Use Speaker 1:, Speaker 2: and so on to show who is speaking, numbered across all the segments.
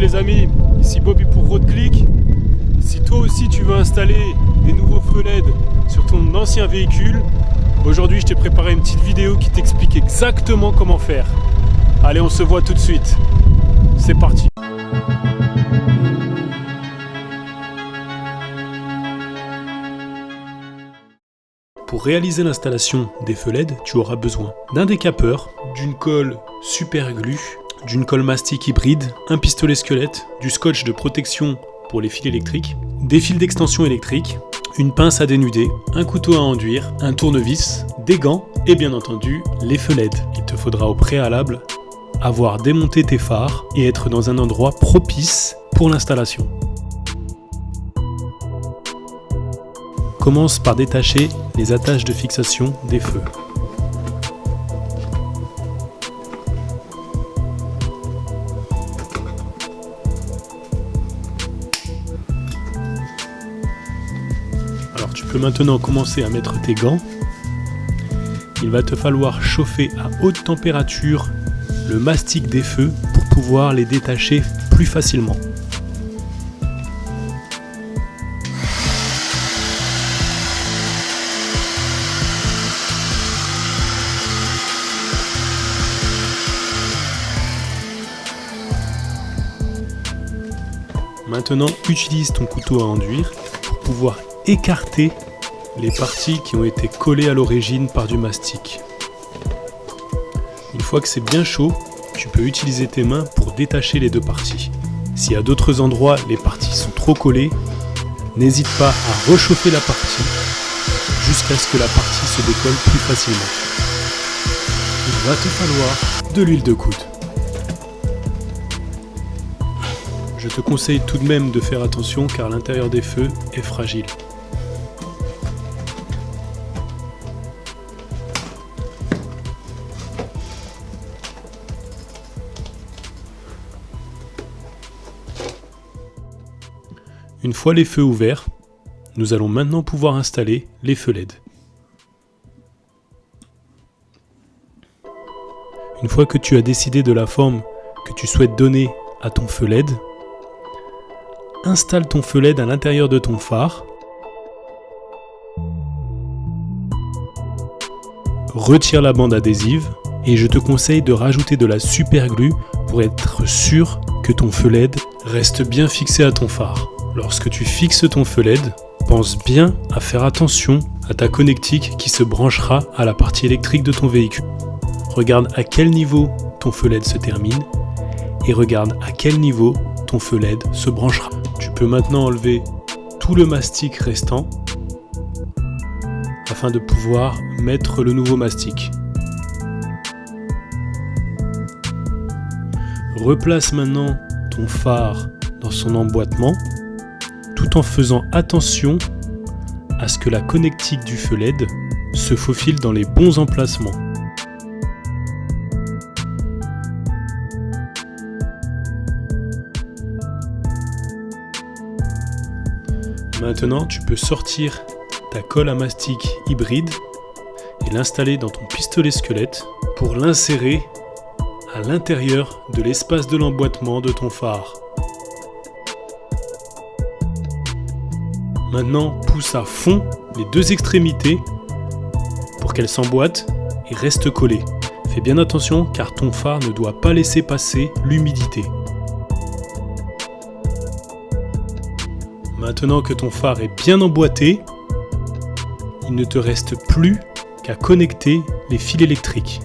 Speaker 1: les amis, ici Bobby pour RoadClick. Si toi aussi tu veux installer des nouveaux feux LED sur ton ancien véhicule, aujourd'hui je t'ai préparé une petite vidéo qui t'explique exactement comment faire. Allez, on se voit tout de suite. C'est parti. Pour réaliser l'installation des feux LED, tu auras besoin d'un décapeur, d'une colle super glue, d'une colle mastic hybride, un pistolet squelette, du scotch de protection pour les fils électriques, des fils d'extension électrique, une pince à dénuder, un couteau à enduire, un tournevis, des gants et bien entendu les feux LED. Il te faudra au préalable avoir démonté tes phares et être dans un endroit propice pour l'installation. Commence par détacher les attaches de fixation des feux. Alors tu peux maintenant commencer à mettre tes gants. Il va te falloir chauffer à haute température le mastic des feux pour pouvoir les détacher plus facilement. Maintenant, utilise ton couteau à enduire pour pouvoir écarter les parties qui ont été collées à l'origine par du mastic. Une fois que c'est bien chaud, tu peux utiliser tes mains pour détacher les deux parties. Si à d'autres endroits les parties sont trop collées, n'hésite pas à rechauffer la partie jusqu'à ce que la partie se décolle plus facilement. Il va te falloir de l'huile de coude. Je te conseille tout de même de faire attention car l'intérieur des feux est fragile. Une fois les feux ouverts, nous allons maintenant pouvoir installer les feux LED. Une fois que tu as décidé de la forme que tu souhaites donner à ton feu LED, installe ton feu LED à l'intérieur de ton phare. Retire la bande adhésive et je te conseille de rajouter de la super glue pour être sûr que ton feu LED reste bien fixé à ton phare. Lorsque tu fixes ton feu LED, pense bien à faire attention à ta connectique qui se branchera à la partie électrique de ton véhicule. Regarde à quel niveau ton feu LED se termine et regarde à quel niveau ton feu LED se branchera. Tu peux maintenant enlever tout le mastic restant afin de pouvoir mettre le nouveau mastic. Replace maintenant ton phare dans son emboîtement tout en faisant attention à ce que la connectique du feu LED se faufile dans les bons emplacements. Maintenant, tu peux sortir ta colle à mastic hybride et l'installer dans ton pistolet squelette pour l'insérer à l'intérieur de l'espace de l'emboîtement de ton phare. Maintenant, pousse à fond les deux extrémités pour qu'elles s'emboîtent et restent collées. Fais bien attention car ton phare ne doit pas laisser passer l'humidité. Maintenant que ton phare est bien emboîté, il ne te reste plus qu'à connecter les fils électriques.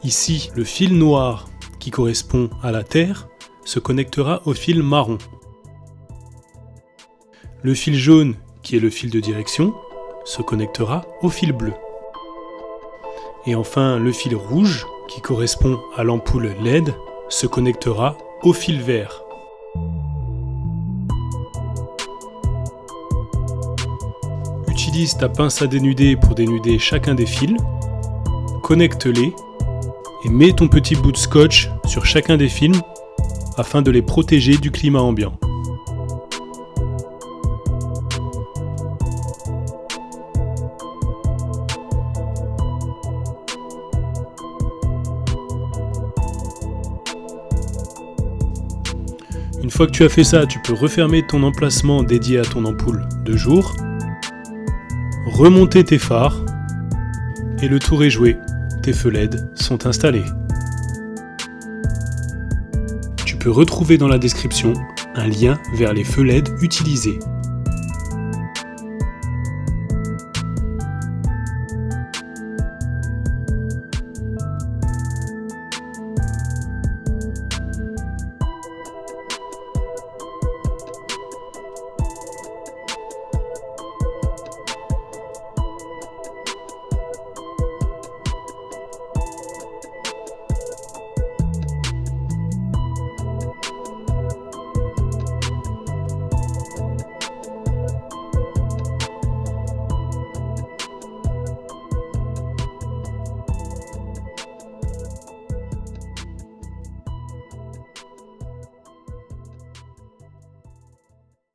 Speaker 1: Ici, le fil noir qui correspond à la terre se connectera au fil marron. Le fil jaune, qui est le fil de direction, se connectera au fil bleu. Et enfin, le fil rouge, qui correspond à l'ampoule LED, se connectera au fil vert. Utilise ta pince à dénuder pour dénuder chacun des fils, connecte-les et mets ton petit bout de scotch sur chacun des fils afin de les protéger du climat ambiant. Une fois que tu as fait ça, tu peux refermer ton emplacement dédié à ton ampoule de jour, remonter tes phares, et le tour est joué. Tes feux LED sont installés. Tu peux retrouver dans la description un lien vers les feux LED utilisés.